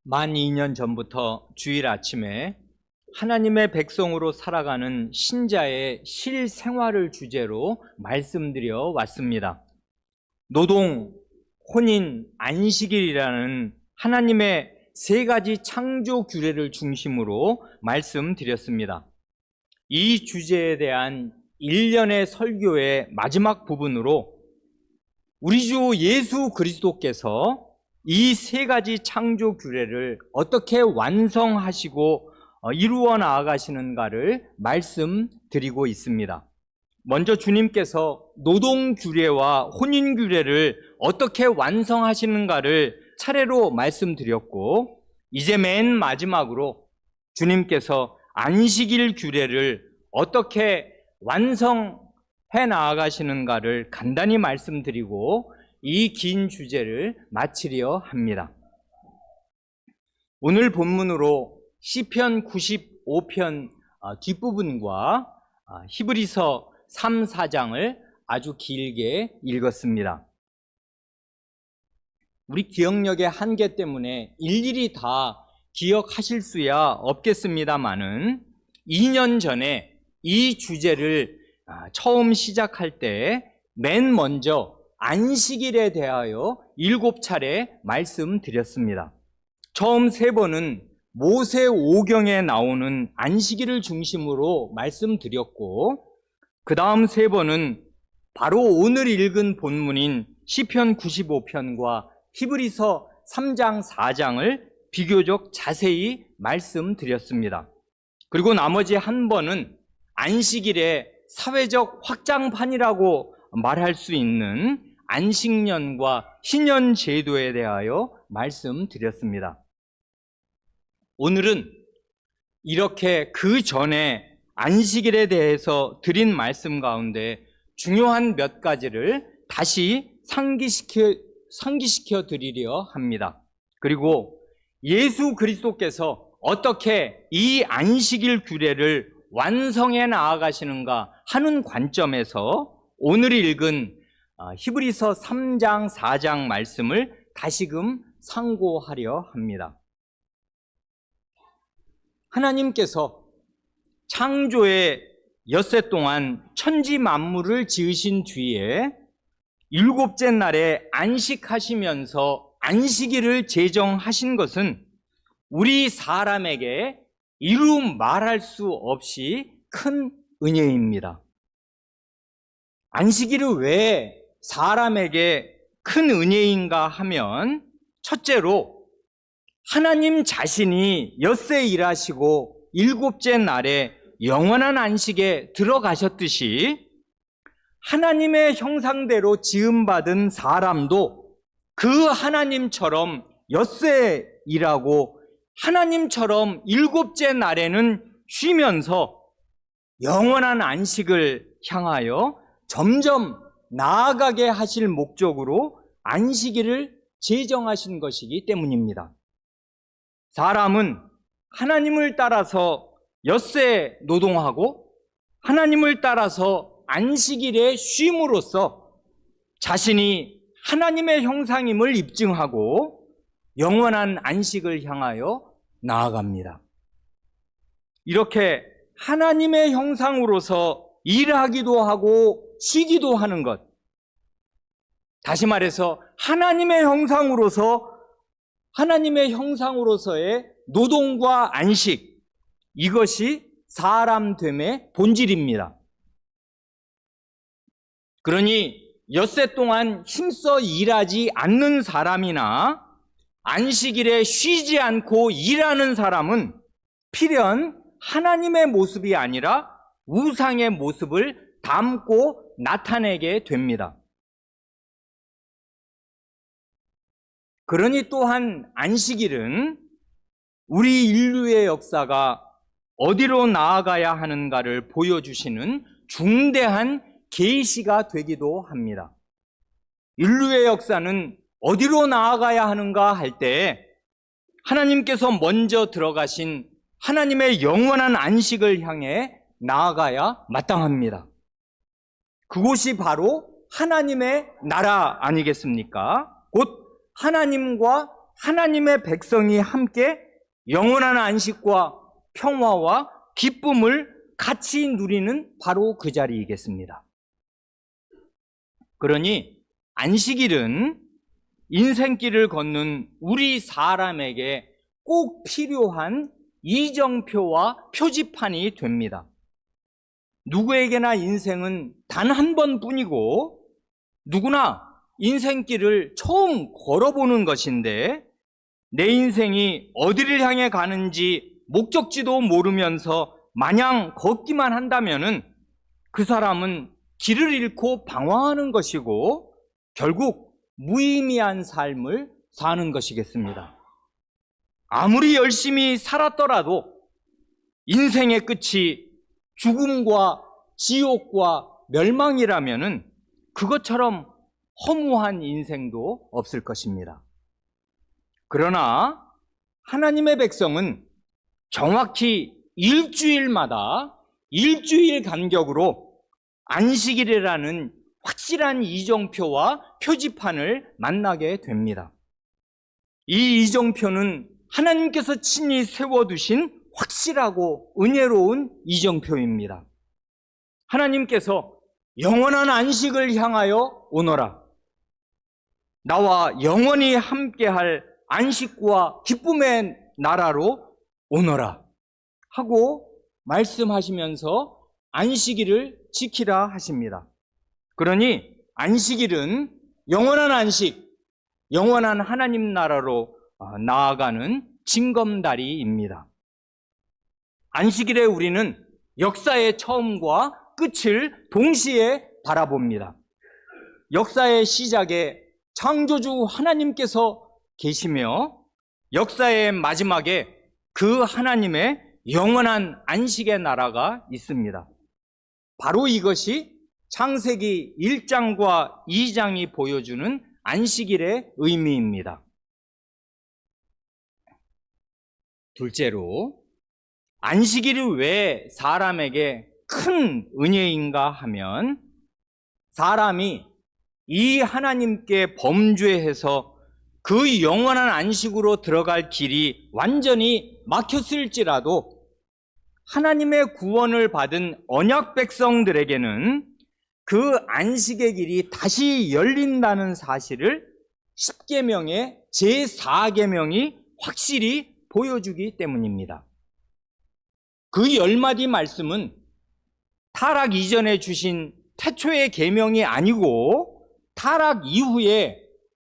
만 2년 전부터 주일 아침에 하나님의 백성으로 살아가는 신자의 실생활을 주제로 말씀드려 왔습니다. 노동, 혼인, 안식일이라는 하나님의 세 가지 창조 규례를 중심으로 말씀드렸습니다. 이 주제에 대한 1년의 설교의 마지막 부분으로 우리 주 예수 그리스도께서 이 세 가지 창조 규례를 어떻게 완성하시고 이루어 나아가시는가를 말씀드리고 있습니다. 먼저 주님께서 노동 규례와 혼인 규례를 어떻게 완성하시는가를 차례로 말씀드렸고, 이제 맨 마지막으로 주님께서 안식일 규례를 어떻게 완성해 나아가시는가를 간단히 말씀드리고 이 긴 주제를 마치려 합니다. 오늘 본문으로 시편 95편 뒷부분과 히브리서 3, 4장을 아주 길게 읽었습니다. 우리 기억력의 한계 때문에 일일이 다 기억하실 수야 없겠습니다마는 2년 전에 이 주제를 처음 시작할 때 맨 먼저 안식일에 대하여 7차례 말씀드렸습니다. 처음 3번은 모세오경에 나오는 안식일을 중심으로 말씀드렸고, 그 다음 3번은 바로 오늘 읽은 본문인 시편 95편과 히브리서 3장 4장을 비교적 자세히 말씀드렸습니다. 그리고 나머지 한 번은 안식일의 사회적 확장판이라고 말할 수 있는 안식년과 희년 제도에 대하여 말씀드렸습니다. 오늘은 이렇게 그 전에 안식일에 대해서 드린 말씀 가운데 중요한 몇 가지를 다시 상기시켜 드리려 합니다. 그리고 예수 그리스도께서 어떻게 이 안식일 규례를 완성해 나아가시는가 하는 관점에서 오늘 읽은 히브리서 3장 4장 말씀을 다시금 상고하려 합니다. 하나님께서 창조의 엿새 동안 천지 만물을 지으신 뒤에 7째 날에 안식하시면서 안식일을 제정하신 것은 우리 사람에게 이루 말할 수 없이 큰 은혜입니다. 안식일이 왜 사람에게 큰 은혜인가 하면, 첫째로 하나님 자신이 엿새 일하시고 7째 날에 영원한 안식에 들어가셨듯이 하나님의 형상대로 지음받은 사람도 그 하나님처럼 엿새 일하고 하나님처럼 7째 날에는 쉬면서 영원한 안식을 향하여 점점 나아가게 하실 목적으로 안식일을 제정하신 것이기 때문입니다. 사람은 하나님을 따라서 엿새 노동하고 하나님을 따라서 안식일에 쉼으로써 자신이 하나님의 형상임을 입증하고 영원한 안식을 향하여 나아갑니다. 이렇게 하나님의 형상으로서 일하기도 하고 쉬기도 하는 것, 다시 말해서 하나님의 형상으로서의 노동과 안식, 이것이 사람됨의 본질입니다. 그러니 엿새 동안 힘써 일하지 않는 사람이나 안식일에 쉬지 않고 일하는 사람은 필연 하나님의 모습이 아니라 우상의 모습을 담고 나타내게 됩니다. 그러니 또한 안식일은 우리 인류의 역사가 어디로 나아가야 하는가를 보여주시는 중대한 계시가 되기도 합니다. 인류의 역사는 어디로 나아가야 하는가 할 때 하나님께서 먼저 들어가신 하나님의 영원한 안식을 향해 나아가야 마땅합니다. 그곳이 바로 하나님의 나라 아니겠습니까? 곧 하나님과 하나님의 백성이 함께 영원한 안식과 평화와 기쁨을 같이 누리는 바로 그 자리이겠습니다. 그러니 안식일은 인생길을 걷는 우리 사람에게 꼭 필요한 이정표와 표지판이 됩니다. 누구에게나 인생은 단 한 번뿐이고 누구나 인생길을 처음 걸어보는 것인데 내 인생이 어디를 향해 가는지 목적지도 모르면서 마냥 걷기만 한다면은 그 사람은 길을 잃고 방황하는 것이고 결국 무의미한 삶을 사는 것이겠습니다. 아무리 열심히 살았더라도 인생의 끝이 죽음과 지옥과 멸망이라면은 그것처럼 허무한 인생도 없을 것입니다. 그러나 하나님의 백성은 정확히 일주일마다 일주일 간격으로 안식일이라는 확실한 이정표와 표지판을 만나게 됩니다. 이 이정표는 하나님께서 친히 세워두신 확실하고 은혜로운 이정표입니다. 하나님께서 영원한 안식을 향하여 오너라. 나와 영원히 함께할 안식과 기쁨의 나라로 오너라 하고 말씀하시면서 안식일을 지키라 하십니다. 그러니 안식일은 영원한 안식, 영원한 하나님 나라로 나아가는 징검다리입니다. 안식일에 우리는 역사의 처음과 끝을 동시에 바라봅니다. 역사의 시작에 창조주 하나님께서 계시며 역사의 마지막에 그 하나님의 영원한 안식의 나라가 있습니다. 바로 이것이 창세기 1장과 2장이 보여주는 안식일의 의미입니다. 둘째로, 안식일이 왜 사람에게 큰 은혜인가 하면 사람이 이 하나님께 범죄해서 그 영원한 안식으로 들어갈 길이 완전히 막혔을지라도 하나님의 구원을 받은 언약 백성들에게는 그 안식의 길이 다시 열린다는 사실을 십계명의 제4계명이 확실히 보여주기 때문입니다. 그 10마디 말씀은 타락 이전에 주신 태초의 계명이 아니고 타락 이후에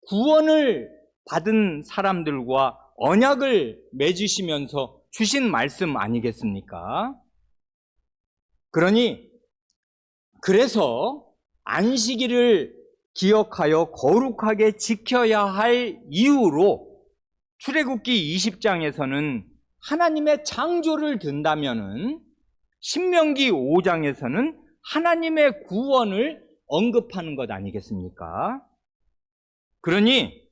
구원을 받은 사람들과 언약을 맺으시면서 주신 말씀 아니겠습니까? 그래서 안식일을 기억하여 거룩하게 지켜야 할 이유로 출애굽기 20장에서는 하나님의 창조를 든다면은 신명기 5장에서는 하나님의 구원을 언급하는 것 아니겠습니까? 그러니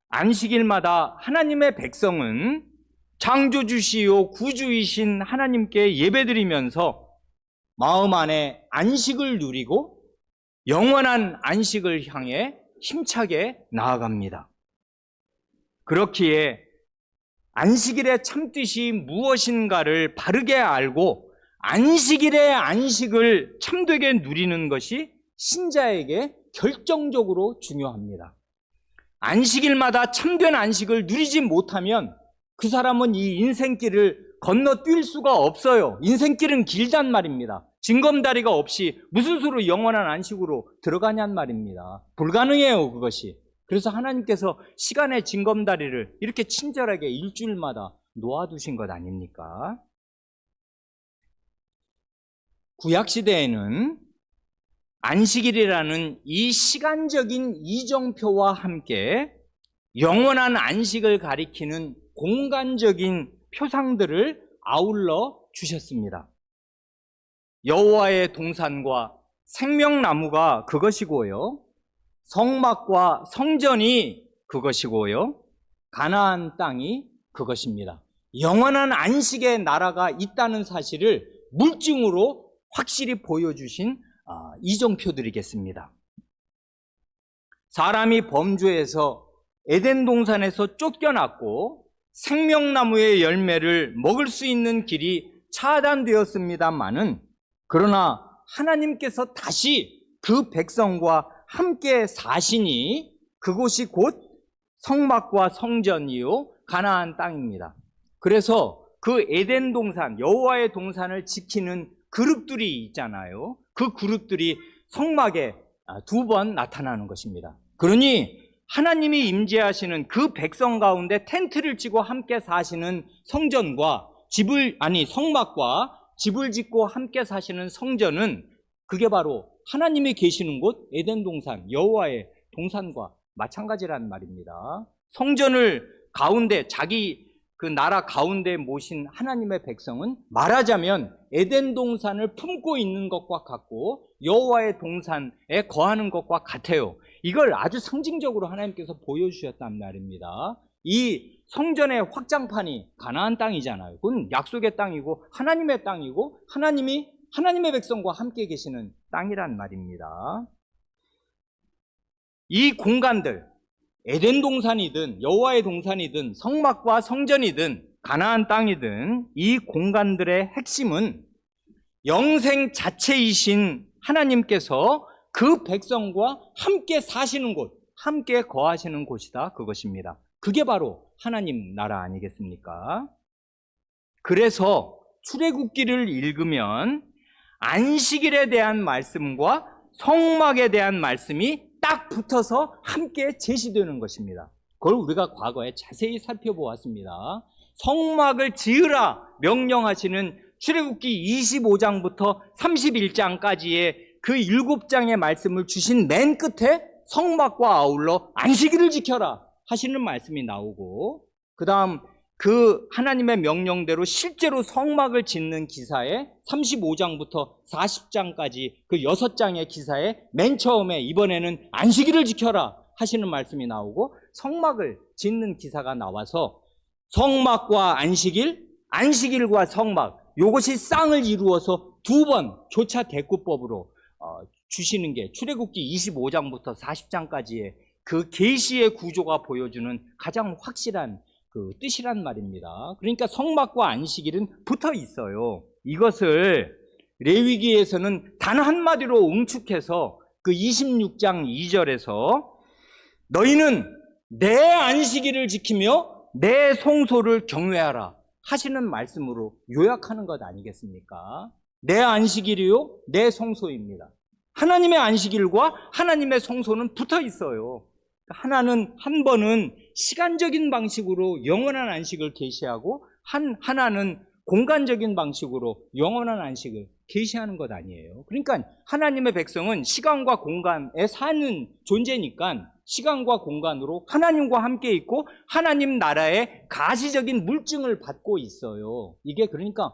안식일마다 하나님의 백성은 창조주시요 구주이신 하나님께 예배드리면서 마음 안에 안식을 누리고 영원한 안식을 향해 힘차게 나아갑니다. 그렇기에 안식일의 참뜻이 무엇인가를 바르게 알고 안식일의 안식을 참되게 누리는 것이 신자에게 결정적으로 중요합니다. 안식일마다 참된 안식을 누리지 못하면 그 사람은 이 인생길을 건너뛸 수가 없어요. 인생길은 길단 말입니다. 징검다리가 없이 무슨 수로 영원한 안식으로 들어가냔 말입니다. 불가능해요, 그것이. 그래서 하나님께서 시간의 징검다리를 이렇게 친절하게 일주일마다 놓아두신 것 아닙니까? 구약시대에는 안식일이라는 이 시간적인 이정표와 함께 영원한 안식을 가리키는 공간적인 표상들을 아울러 주셨습니다. 여호와의 동산과 생명나무가 그것이고요. 성막과 성전이 그것이고요. 가나안 땅이 그것입니다. 영원한 안식의 나라가 있다는 사실을 물증으로 확실히 보여주신 이정표들이겠습니다. 사람이 범죄해서 에덴 동산에서 쫓겨났고 생명나무의 열매를 먹을 수 있는 길이 차단되었습니다마는, 그러나 하나님께서 다시 그 백성과 함께 사시니 그곳이 곧 성막과 성전이요 가나안 땅입니다. 그래서 그 에덴 동산, 여호와의 동산을 지키는 그룹들이 있잖아요. 그 그룹들이 성막에 2번 나타나는 것입니다. 그러니 하나님이 임재하시는 그 백성 가운데 텐트를 치고 함께 사시는 성전과 성막과 집을 짓고 함께 사시는 성전은, 그게 바로 하나님이 계시는 곳 에덴 동산, 여호와의 동산과 마찬가지란 말입니다. 성전을 가운데, 자기 그 나라 가운데 모신 하나님의 백성은 말하자면 에덴 동산을 품고 있는 것과 같고 여호와의 동산에 거하는 것과 같아요. 이걸 아주 상징적으로 하나님께서 보여주셨단 말입니다. 이 성전의 확장판이 가나안 땅이잖아요. 그건 약속의 땅이고 하나님의 땅이고 하나님의 백성과 함께 계시는 땅이란 말입니다. 이 공간들, 에덴 동산이든 여호와의 동산이든 성막과 성전이든 가나안 땅이든 이 공간들의 핵심은 영생 자체이신 하나님께서 그 백성과 함께 사시는 곳, 함께 거하시는 곳이다, 그것입니다. 그게 바로 하나님 나라 아니겠습니까? 그래서 출애굽기를 읽으면 안식일에 대한 말씀과 성막에 대한 말씀이 딱 붙어서 함께 제시되는 것입니다. 그걸 우리가 과거에 자세히 살펴보았습니다. 성막을 지으라 명령하시는 출애굽기 25장부터 31장까지의 그 7장의 말씀을 주신 맨 끝에 성막과 아울러 안식일을 지켜라 하시는 말씀이 나오고, 그 다음 그 하나님의 명령대로 실제로 성막을 짓는 기사에 35장부터 40장까지 그 6장의 기사에 맨 처음에 이번에는 안식일을 지켜라 하시는 말씀이 나오고, 성막을 짓는 기사가 나와서 성막과 안식일, 안식일과 성막, 이것이 쌍을 이루어서 2번 교차 대꾸법으로 주시는 게 출애굽기 25장부터 40장까지의 그 계시의 구조가 보여주는 가장 확실한 그 뜻이란 말입니다. 그러니까 성막과 안식일은 붙어 있어요. 이것을 레위기에서는 단 한마디로 응축해서 그 26장 2절에서 너희는 내 안식일을 지키며 내 성소를 경외하라 하시는 말씀으로 요약하는 것 아니겠습니까? 내 안식일이요, 내 성소입니다. 하나님의 안식일과 하나님의 성소는 붙어 있어요. 하나는 한 번은 시간적인 방식으로 영원한 안식을 계시하고 하나는 공간적인 방식으로 영원한 안식을 계시하는 것 아니에요. 그러니까 하나님의 백성은 시간과 공간에 사는 존재니까 시간과 공간으로 하나님과 함께 있고 하나님 나라의 가시적인 물증을 받고 있어요. 이게 그러니까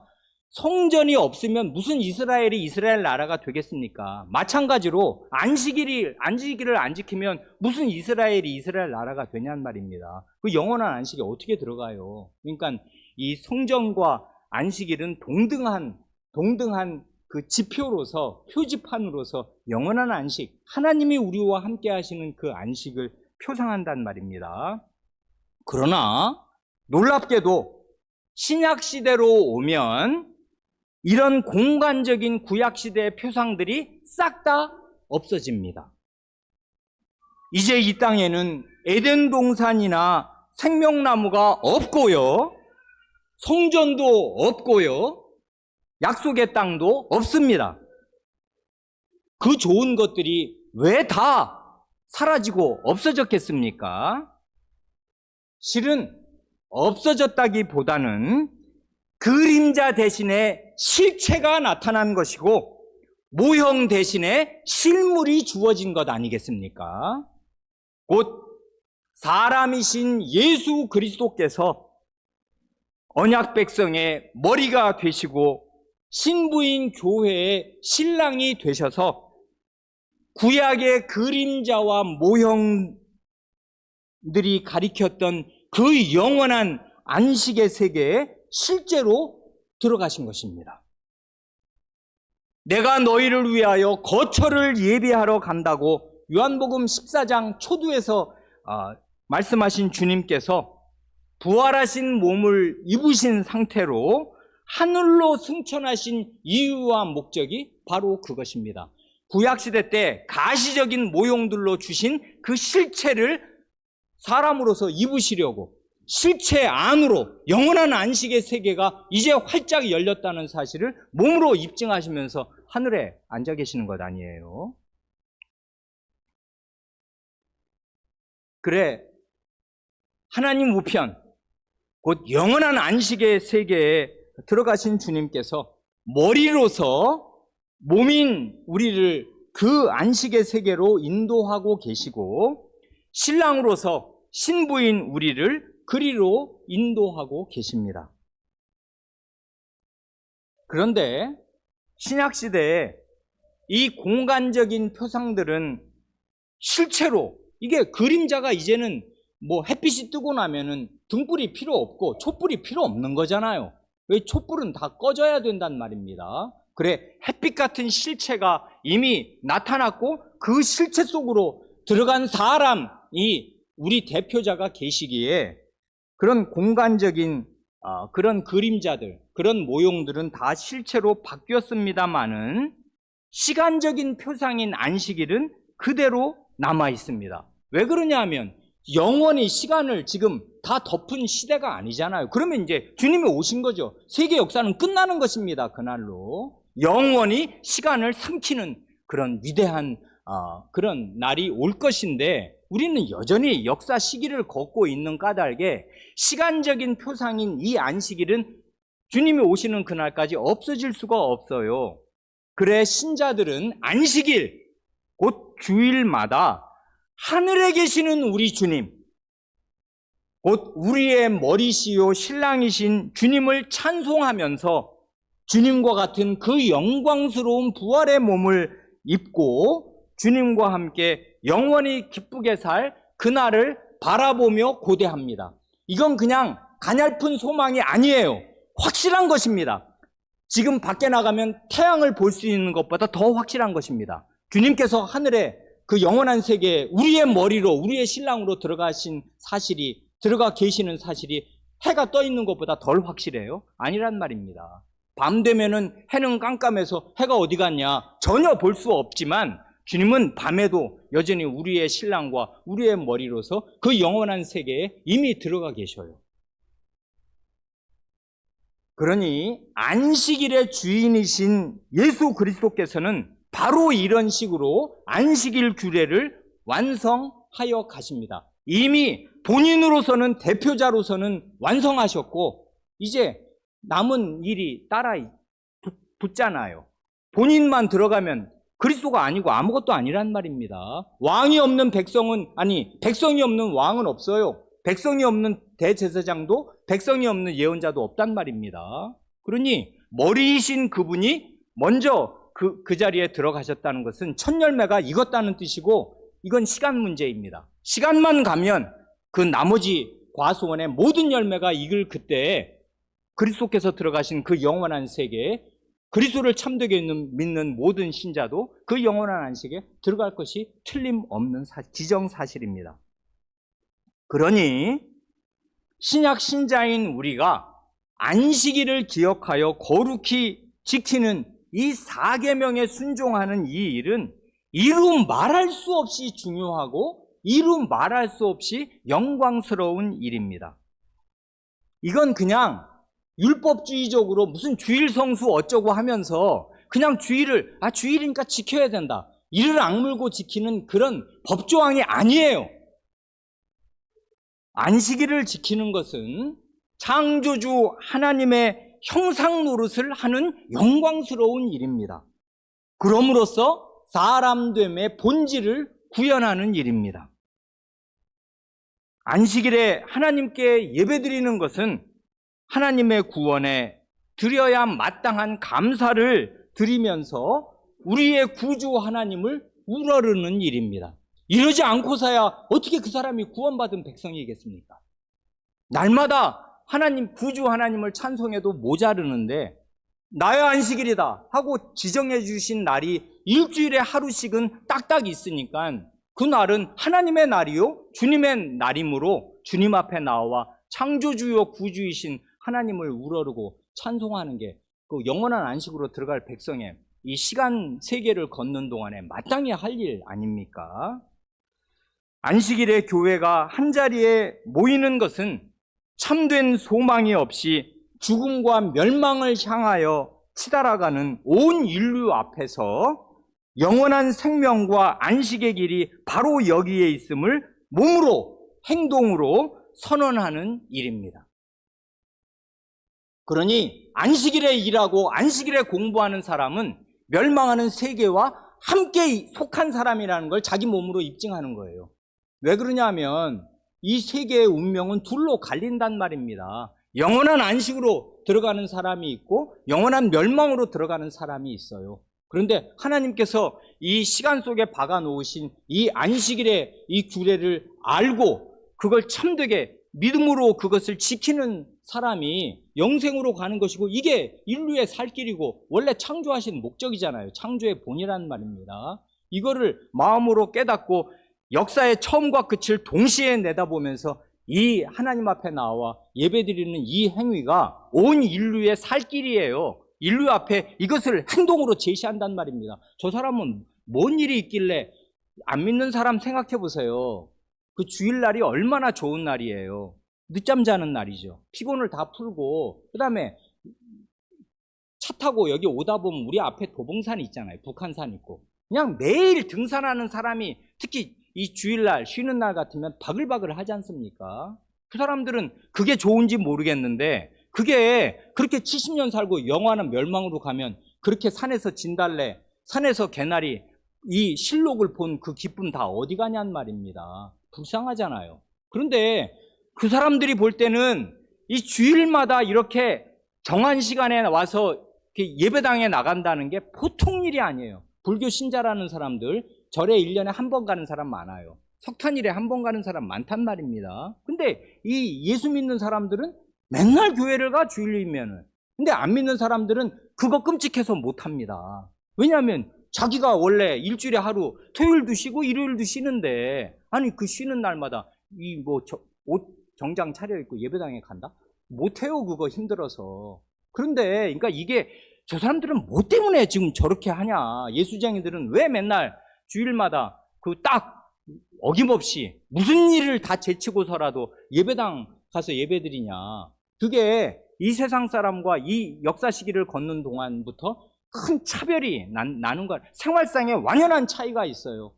성전이 없으면 무슨 이스라엘이 이스라엘 나라가 되겠습니까? 마찬가지로 안식일을 안 지키면 무슨 이스라엘이 이스라엘 나라가 되냔 말입니다. 그 영원한 안식이 어떻게 들어가요? 그러니까 이 성전과 안식일은 동등한 그 지표로서, 표지판으로서 영원한 안식, 하나님이 우리와 함께 하시는 그 안식을 표상한단 말입니다. 그러나 놀랍게도 신약 시대로 오면 이런 공간적인 구약시대의 표상들이 싹 다 없어집니다. 이제 이 땅에는 에덴 동산이나 생명나무가 없고요, 성전도 없고요, 약속의 땅도 없습니다. 그 좋은 것들이 왜 다 사라지고 없어졌겠습니까? 실은 없어졌다기보다는 그림자 대신에 실체가 나타난 것이고 모형 대신에 실물이 주어진 것 아니겠습니까? 곧 사람이신 예수 그리스도께서 언약 백성의 머리가 되시고 신부인 교회의 신랑이 되셔서 구약의 그림자와 모형들이 가리켰던 그 영원한 안식의 세계에 실제로 들어가신 것입니다. 내가 너희를 위하여 거처를 예비하러 간다고 요한복음 14장 초두에서 말씀하신 주님께서 부활하신 몸을 입으신 상태로 하늘로 승천하신 이유와 목적이 바로 그것입니다. 구약시대 때 가시적인 모형들로 주신 그 실체를 사람으로서 입으시려고 실체 안으로 영원한 안식의 세계가 이제 활짝 열렸다는 사실을 몸으로 입증하시면서 하늘에 앉아 계시는 것 아니에요. 그래, 하나님 우편, 곧 영원한 안식의 세계에 들어가신 주님께서 머리로서 몸인 우리를 그 안식의 세계로 인도하고 계시고, 신랑으로서 신부인 우리를 그리로 인도하고 계십니다. 그런데 신약시대에 이 공간적인 표상들은 실체로, 이게 그림자가 이제는 뭐 햇빛이 뜨고 나면은 등불이 필요 없고 촛불이 필요 없는 거잖아요. 왜 촛불은 다 꺼져야 된단 말입니다. 그래, 햇빛 같은 실체가 이미 나타났고 그 실체 속으로 들어간 사람이 우리 대표자가 계시기에 그런 공간적인 그런 그림자들, 그런 모형들은 다 실체로 바뀌었습니다마는 시간적인 표상인 안식일은 그대로 남아 있습니다. 왜 그러냐 하면 영원히 시간을 지금 다 덮은 시대가 아니잖아요. 그러면 이제 주님이 오신 거죠. 세계 역사는 끝나는 것입니다. 그날로 영원히 시간을 삼키는 그런 위대한 그런 날이 올 것인데, 우리는 여전히 역사 시기를 걷고 있는 까닭에 시간적인 표상인 이 안식일은 주님이 오시는 그날까지 없어질 수가 없어요. 그래, 신자들은 안식일, 곧 주일마다 하늘에 계시는 우리 주님, 곧 우리의 머리시요 신랑이신 주님을 찬송하면서 주님과 같은 그 영광스러운 부활의 몸을 입고 주님과 함께 영원히 기쁘게 살 그날을 바라보며 고대합니다. 이건 그냥 가냘픈 소망이 아니에요. 확실한 것입니다. 지금 밖에 나가면 태양을 볼 수 있는 것보다 더 확실한 것입니다. 주님께서 하늘에 그 영원한 세계에 우리의 머리로, 우리의 신랑으로 들어가 계시는 사실이 해가 떠 있는 것보다 덜 확실해요? 아니란 말입니다. 밤 되면은 해는 깜깜해서 해가 어디 갔냐 전혀 볼 수 없지만 주님은 밤에도 여전히 우리의 신랑과 우리의 머리로서 그 영원한 세계에 이미 들어가 계셔요. 그러니 안식일의 주인이신 예수 그리스도께서는 바로 이런 식으로 안식일 규례를 완성하여 가십니다. 이미 본인으로서는, 대표자로서는 완성하셨고 이제 남은 일이 따라 붙잖아요. 본인만 들어가면 그리스도가 아니고 아무것도 아니란 말입니다. 왕이 없는 백성이 없는 왕은 없어요. 백성이 없는 대제사장도, 백성이 없는 예언자도 없단 말입니다. 그러니 머리이신 그분이 먼저 그 자리에 들어가셨다는 것은 첫 열매가 익었다는 뜻이고, 이건 시간 문제입니다. 시간만 가면 그 나머지 과수원의 모든 열매가 익을 그때에 그리스도께서 들어가신 그 영원한 세계에 그리스도를 참되게 믿는 모든 신자도 그 영원한 안식에 들어갈 것이 틀림없는 기정사실입니다. 그러니 신약 신자인 우리가 안식일을 기억하여 거룩히 지키는 이 4계명에 순종하는 이 일은 이루 말할 수 없이 중요하고 이루 말할 수 없이 영광스러운 일입니다. 이건 그냥 율법주의적으로 무슨 주일 성수 어쩌고 하면서 그냥 주일이니까 지켜야 된다, 이를 악물고 지키는 그런 법조항이 아니에요. 안식일을 지키는 것은 창조주 하나님의 형상 노릇을 하는 영광스러운 일입니다. 그럼으로써 사람됨의 본질을 구현하는 일입니다. 안식일에 하나님께 예배드리는 것은 하나님의 구원에 드려야 마땅한 감사를 드리면서 우리의 구주 하나님을 우러르는 일입니다. 이러지 않고서야 어떻게 그 사람이 구원받은 백성이겠습니까? 날마다 구주 하나님을 찬송해도 모자르는데 나의 안식일이다 하고 지정해 주신 날이 일주일에 하루씩은 딱딱 있으니까 그 날은 하나님의 날이요 주님의 날이므로 주님 앞에 나와 창조주요 구주이신 하나님을 우러르고 찬송하는 게 그 영원한 안식으로 들어갈 백성의 이 시간 세계를 걷는 동안에 마땅히 할 일 아닙니까? 안식일에 교회가 한자리에 모이는 것은 참된 소망이 없이 죽음과 멸망을 향하여 치달아가는 온 인류 앞에서 영원한 생명과 안식의 길이 바로 여기에 있음을 몸으로, 행동으로 선언하는 일입니다. 그러니 안식일에 일하고 안식일에 공부하는 사람은 멸망하는 세계와 함께 속한 사람이라는 걸 자기 몸으로 입증하는 거예요. 왜 그러냐면 이 세계의 운명은 둘로 갈린단 말입니다. 영원한 안식으로 들어가는 사람이 있고 영원한 멸망으로 들어가는 사람이 있어요. 그런데 하나님께서 이 시간 속에 박아 놓으신 이 안식일의 이 규례를 알고 그걸 참되게 믿음으로 그것을 지키는 사람이 영생으로 가는 것이고, 이게 인류의 살 길이고 원래 창조하신 목적이잖아요. 창조의 본이라는 말입니다. 이거를 마음으로 깨닫고 역사의 처음과 끝을 동시에 내다보면서 이 하나님 앞에 나와 예배드리는 이 행위가 온 인류의 살 길이에요. 인류 앞에 이것을 행동으로 제시한단 말입니다. 저 사람은 뭔 일이 있길래, 안 믿는 사람 생각해 보세요. 그 주일날이 얼마나 좋은 날이에요. 늦잠 자는 날이죠. 피곤을 다 풀고 그 다음에 차 타고 여기 오다 보면 우리 앞에 도봉산이 있잖아요. 북한산 있고. 그냥 매일 등산하는 사람이 특히 이 주일날 쉬는 날 같으면 바글바글 하지 않습니까? 그 사람들은 그게 좋은지 모르겠는데, 그게 그렇게 70년 살고 영원한 멸망으로 가면 그렇게 산에서 진달래, 산에서 개나리, 이 실록을 본 그 기쁨 다 어디 가냔 말입니다. 불쌍하잖아요. 그런데 그 사람들이 볼 때는 이 주일마다 이렇게 정한 시간에 와서 예배당에 나간다는 게 보통 일이 아니에요. 불교 신자라는 사람들 절에 1년에 한 번 가는 사람 많아요. 석탄일에 한 번 가는 사람 많단 말입니다. 근데 이 예수 믿는 사람들은 맨날 교회를 가, 주일이면은. 근데 안 믿는 사람들은 그거 끔찍해서 못 합니다. 왜냐하면 자기가 원래 일주일에 하루 토요일도 쉬고 일요일도 쉬는데, 아니 그 쉬는 날마다 이 옷 정장 차려입고 예배당에 간다? 못해요. 그거 힘들어서. 그런데 그러니까 이게 저 사람들은 뭐 때문에 지금 저렇게 하냐. 예수쟁이들은 왜 맨날 주일마다 그 딱 어김없이 무슨 일을 다 제치고서라도 예배당 가서 예배드리냐. 그게 이 세상 사람과 이 역사 시기를 걷는 동안부터 큰 차별이 나는 것, 생활상에 완연한 차이가 있어요.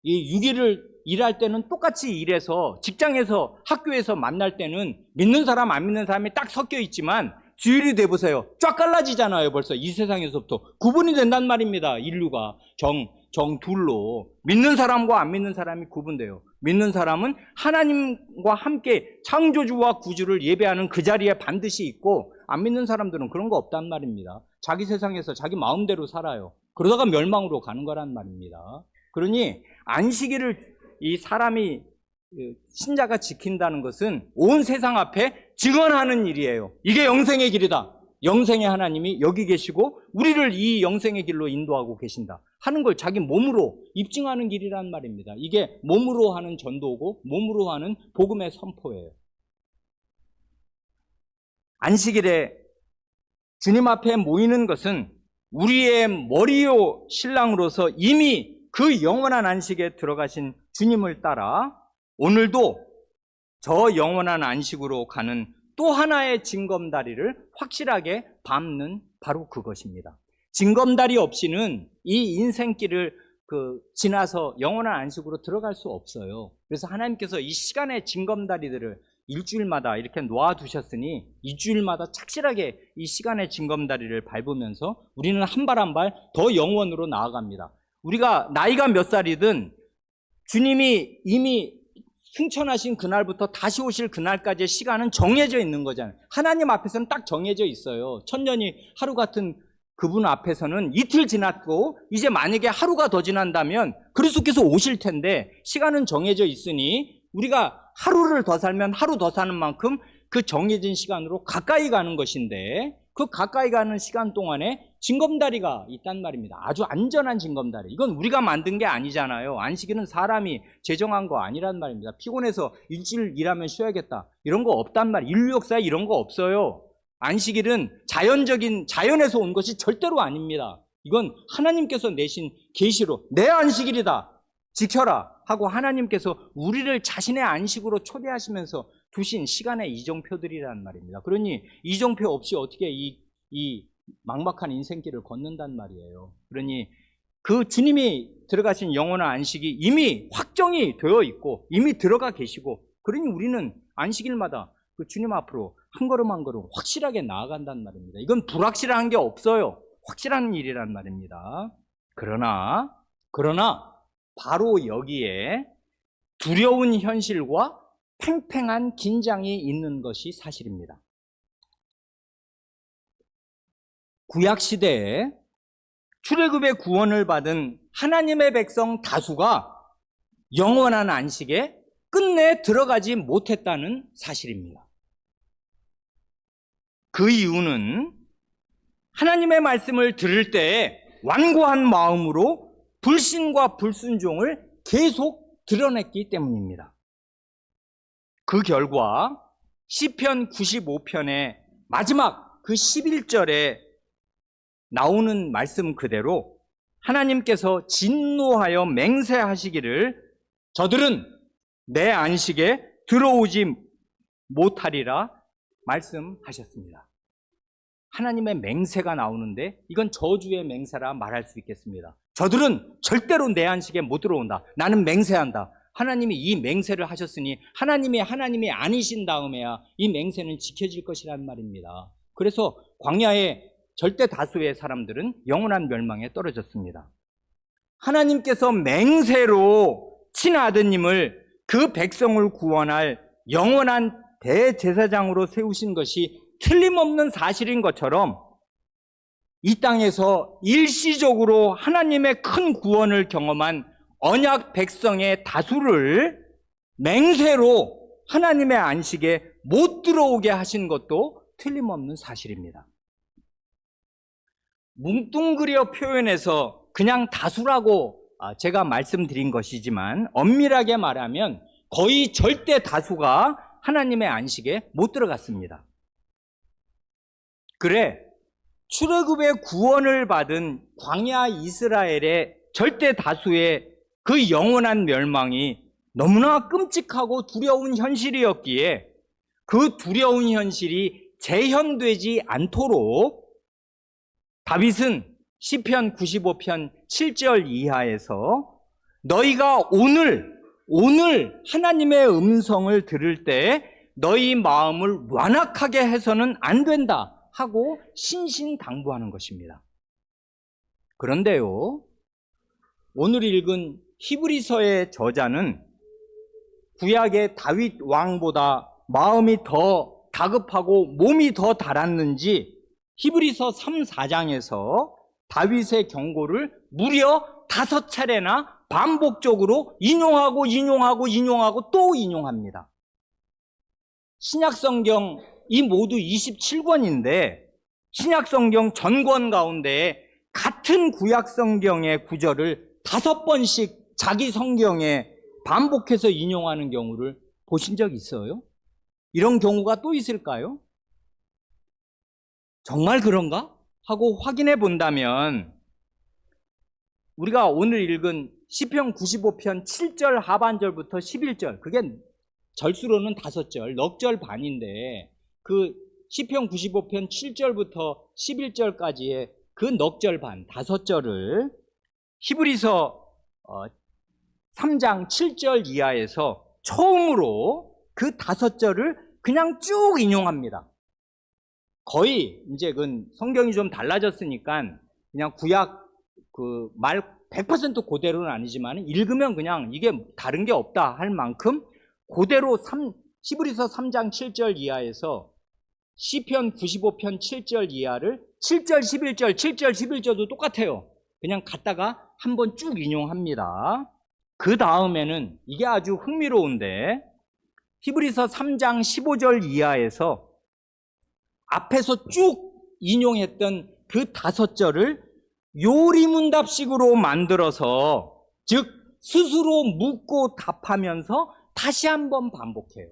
이 6일을 일할 때는 똑같이 일해서, 직장에서 학교에서 만날 때는 믿는 사람 안 믿는 사람이 딱 섞여 있지만 주일이 돼보세요. 쫙 갈라지잖아요. 벌써 이 세상에서부터 구분이 된단 말입니다. 인류가 정 둘로 믿는 사람과 안 믿는 사람이 구분돼요. 믿는 사람은 하나님과 함께 창조주와 구주를 예배하는 그 자리에 반드시 있고, 안 믿는 사람들은 그런 거 없단 말입니다. 자기 세상에서 자기 마음대로 살아요. 그러다가 멸망으로 가는 거란 말입니다. 그러니 안식일을 이 사람이, 신자가 지킨다는 것은 온 세상 앞에 증언하는 일이에요. 이게 영생의 길이다. 영생의 하나님이 여기 계시고 우리를 이 영생의 길로 인도하고 계신다 하는 걸 자기 몸으로 입증하는 길이란 말입니다. 이게 몸으로 하는 전도고 몸으로 하는 복음의 선포예요. 안식일에 주님 앞에 모이는 것은 우리의 머리요 신랑으로서 이미 그 영원한 안식에 들어가신 주님을 따라 오늘도 저 영원한 안식으로 가는 또 하나의 징검다리를 확실하게 밟는 바로 그것입니다. 징검다리 없이는 이 인생길을 지나서 영원한 안식으로 들어갈 수 없어요. 그래서 하나님께서 이 시간의 징검다리들을 일주일마다 이렇게 놓아두셨으니 일주일마다 착실하게 이 시간의 징검다리를 밟으면서 우리는 한 발 한 발 더 영원으로 나아갑니다. 우리가 나이가 몇 살이든 주님이 이미 승천하신 그날부터 다시 오실 그날까지의 시간은 정해져 있는 거잖아요. 하나님 앞에서는 딱 정해져 있어요. 천년이 하루 같은 그분 앞에서는 이틀 지났고, 이제 만약에 하루가 더 지난다면 그리스도께서 오실 텐데 시간은 정해져 있으니 우리가 하루를 더 살면 하루 더 사는 만큼 그 정해진 시간으로 가까이 가는 것인데, 그 가까이 가는 시간 동안에 징검다리가 있단 말입니다. 아주 안전한 징검다리. 이건 우리가 만든 게 아니잖아요. 안식일은 사람이 제정한 거 아니란 말입니다. 피곤해서 일주일 일하면 쉬어야겠다, 이런 거 없단 말이에요. 인류 역사에 이런 거 없어요. 안식일은 자연에서 온 것이 절대로 아닙니다. 이건 하나님께서 내신 계시로, 내 안식일이다, 지켜라 하고 하나님께서 우리를 자신의 안식으로 초대하시면서 두신 시간의 이정표들이란 말입니다. 그러니 이정표 없이 어떻게 이 막막한 인생길을 걷는단 말이에요. 그러니 그 주님이 들어가신 영원한 안식이 이미 확정이 되어 있고 이미 들어가 계시고, 그러니 우리는 안식일마다 그 주님 앞으로 한 걸음 한 걸음 확실하게 나아간단 말입니다. 이건 불확실한 게 없어요. 확실한 일이란 말입니다. 그러나 바로 여기에 두려운 현실과 팽팽한 긴장이 있는 것이 사실입니다. 구약시대에 출애굽의 구원을 받은 하나님의 백성 다수가 영원한 안식에 끝내 들어가지 못했다는 사실입니다. 그 이유는 하나님의 말씀을 들을 때 완고한 마음으로 불신과 불순종을 계속 드러냈기 때문입니다. 그 결과 시편 95편의 마지막 그 11절에 나오는 말씀 그대로 하나님께서 진노하여 맹세하시기를 저들은 내 안식에 들어오지 못하리라 말씀하셨습니다. 하나님의 맹세가 나오는데 이건 저주의 맹세라 말할 수 있겠습니다. 저들은 절대로 내 안식에 못 들어온다. 나는 맹세한다. 하나님이 이 맹세를 하셨으니 하나님이 아니신 다음에야 이 맹세는 지켜질 것이란 말입니다. 그래서 광야의 절대 다수의 사람들은 영원한 멸망에 떨어졌습니다. 하나님께서 맹세로 친아드님을 그 백성을 구원할 영원한 대제사장으로 세우신 것이 틀림없는 사실인 것처럼 이 땅에서 일시적으로 하나님의 큰 구원을 경험한 언약 백성의 다수를 맹세로 하나님의 안식에 못 들어오게 하신 것도 틀림없는 사실입니다. 뭉뚱그려 표현해서 그냥 다수라고 제가 말씀드린 것이지만 엄밀하게 말하면 거의 절대 다수가 하나님의 안식에 못 들어갔습니다. 그래 출애굽의 구원을 받은 광야 이스라엘의 절대 다수의 그 영원한 멸망이 너무나 끔찍하고 두려운 현실이었기에 그 두려운 현실이 재현되지 않도록 다윗은 시편 95편 7절 이하에서 너희가 오늘 하나님의 음성을 들을 때 너희 마음을 완악하게 해서는 안 된다 하고 신신당부하는 것입니다. 그런데요, 오늘 읽은 히브리서의 저자는 구약의 다윗 왕보다 마음이 더 다급하고 몸이 더 달았는지 히브리서 3, 4장에서 다윗의 경고를 무려 5차례나 반복적으로 인용하고 또 인용합니다. 신약성경 이 모두 27권인데 신약성경 전권 가운데 같은 구약성경의 구절을 5번씩 자기 성경에 반복해서 인용하는 경우를 보신 적 있어요? 이런 경우가 또 있을까요? 정말 그런가? 하고 확인해 본다면 우리가 오늘 읽은 시편 95편 7절 하반절부터 11절, 그게 절수로는 5절, 넉 절 반인데 그 시편 95편 7절부터 11절까지의 그 넉 절 반, 5절을 히브리서 3장 7절 이하에서 처음으로 그 5절을 그냥 쭉 인용합니다. 거의 이제 그 성경이 좀 달라졌으니까 그냥 구약 그 말 100% 그대로는 아니지만 읽으면 그냥 이게 다른 게 없다 할 만큼 그대로 히브리서 3장 7절 이하에서 시편 95편 7절 이하를 7절 11절 7절 11절도 똑같아요. 그냥 갖다가 한번 쭉 인용합니다. 그 다음에는 이게 아주 흥미로운데 히브리서 3장 15절 이하에서 앞에서 쭉 인용했던 그 5절을 요리문답식으로 만들어서, 즉 스스로 묻고 답하면서 다시 한번 반복해요.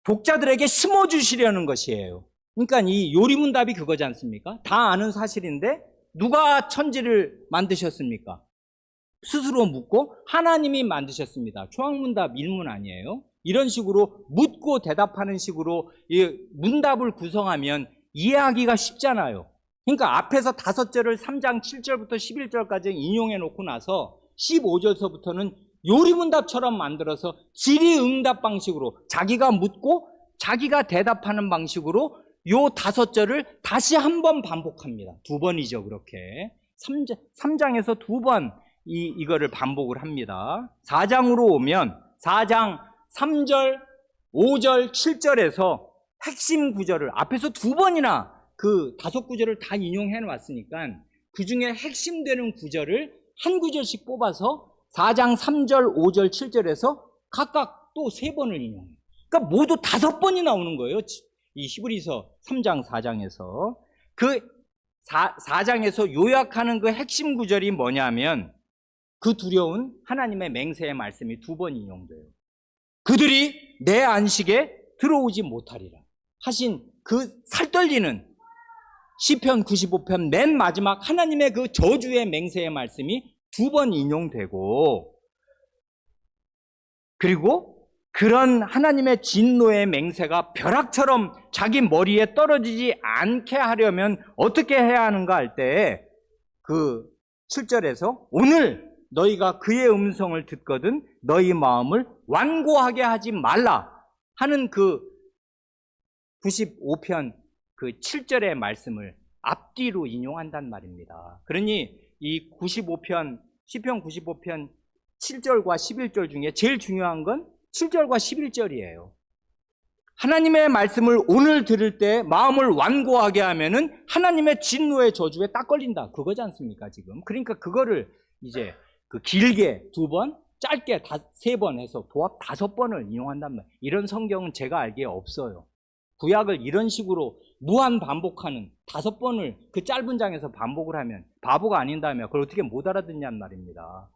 독자들에게 심어주시려는 것이에요. 그러니까 이 요리문답이 그거지 않습니까? 다 아는 사실인데 누가 천지를 만드셨습니까? 스스로 묻고 하나님이 만드셨습니다. 초학문답 1문 아니에요? 이런 식으로 묻고 대답하는 식으로 이 문답을 구성하면 이해하기가 쉽잖아요. 그러니까 앞에서 5절을 3장 7절부터 11절까지 인용해 놓고 나서 15절서부터는 요리문답처럼 만들어서 질의응답 방식으로 자기가 묻고 자기가 대답하는 방식으로 요 5절을 다시 한번 반복합니다. 2번이죠, 그렇게. 3장에서 2번 이거를 반복을 합니다. 4장으로 오면 4장 3절, 5절, 7절에서 핵심 구절을 앞에서 2번이나 그 5구절을 다 인용해 놨으니까 그 중에 핵심되는 구절을 한 구절씩 뽑아서 4장 3절, 5절, 7절에서 각각 또 3번을 인용해요. 그러니까 모두 5번이 나오는 거예요. 이 히브리서 3장, 4장에서. 그 4장에서 요약하는 그 핵심 구절이 뭐냐면 그 두려운 하나님의 맹세의 말씀이 2번 인용돼요. 그들이 내 안식에 들어오지 못하리라 하신 그 살떨리는 시편 95편 맨 마지막 하나님의 그 저주의 맹세의 말씀이 2번 인용되고, 그리고 그런 하나님의 진노의 맹세가 벼락처럼 자기 머리에 떨어지지 않게 하려면 어떻게 해야 하는가 할 때 그 7절에서 오늘 너희가 그의 음성을 듣거든 너희 마음을 완고하게 하지 말라 하는 그 95편 그 7절의 말씀을 앞뒤로 인용한단 말입니다. 그러니 이 95편, 시편 95편 7절과 11절 중에 제일 중요한 건 7절과 11절이에요. 하나님의 말씀을 오늘 들을 때 마음을 완고하게 하면은 하나님의 진노의 저주에 딱 걸린다. 그거지 않습니까, 지금? 그러니까 그거를 이제 그 길게 2번, 짧게 3번 해서 도합 5번을 인용한단 말이에요. 이런 성경은 제가 알기에 없어요. 구약을 이런 식으로 무한 반복하는 5번을 그 짧은 장에서 반복을 하면 바보가 아닌다며 그걸 어떻게 못 알아듣냔 말입니다.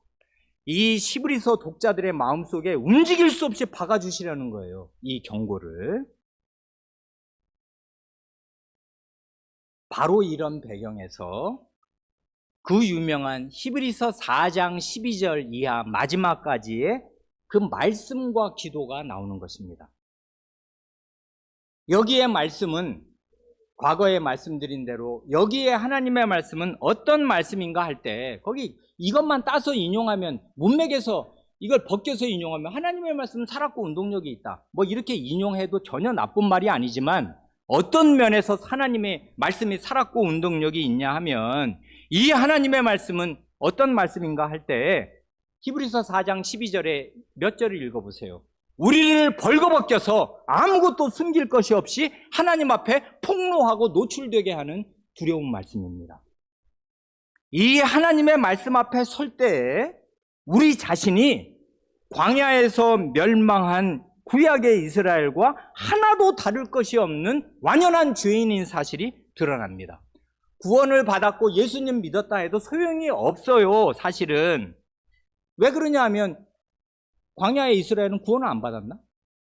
이 히브리서 독자들의 마음속에 움직일 수 없이 박아주시려는 거예요, 이 경고를. 바로 이런 배경에서 그 유명한 히브리서 4장 12절 이하 마지막까지의 그 말씀과 기도가 나오는 것입니다. 여기에 말씀은 과거에 말씀드린 대로 여기에 하나님의 말씀은 어떤 말씀인가 할 때 거기 이것만 따서 인용하면 문맥에서 이걸 벗겨서 인용하면 하나님의 말씀은 살았고 운동력이 있다, 뭐 이렇게 인용해도 전혀 나쁜 말이 아니지만 어떤 면에서 하나님의 말씀이 살았고 운동력이 있냐 하면 이 하나님의 말씀은 어떤 말씀인가 할 때 히브리서 4장 12절에 몇 절을 읽어보세요. 우리를 벌거벗겨서 아무것도 숨길 것이 없이 하나님 앞에 폭로하고 노출되게 하는 두려운 말씀입니다. 이 하나님의 말씀 앞에 설 때에 우리 자신이 광야에서 멸망한 구약의 이스라엘과 하나도 다를 것이 없는 완연한 죄인인 사실이 드러납니다. 구원을 받았고 예수님 믿었다 해도 소용이 없어요, 사실은. 왜 그러냐 하면 광야의 이스라엘은 구원을 안 받았나?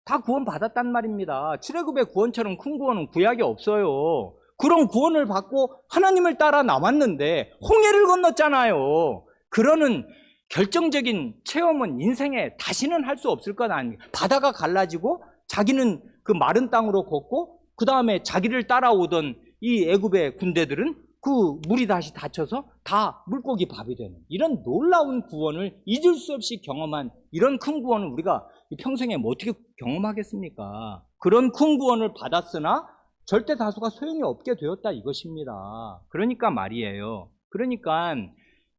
다 구원 받았단 말입니다. 출애굽의 구원처럼 큰 구원은 구약에 없어요. 그런 구원을 받고 하나님을 따라 나왔는데 홍해를 건넜잖아요. 그러는 결정적인 체험은 인생에 다시는 할 수 없을 것 아닙니까? 바다가 갈라지고 자기는 그 마른 땅으로 걷고 그 다음에 자기를 따라오던 이 애굽의 군대들은 그 물이 다시 닫혀서 다 물고기 밥이 되는 이런 놀라운 구원을 잊을 수 없이 경험한 이런 큰 구원을 우리가 평생에 뭐 어떻게 경험하겠습니까? 그런 큰 구원을 받았으나 절대 다수가 소용이 없게 되었다 이것입니다. 그러니까 말이에요. 그러니까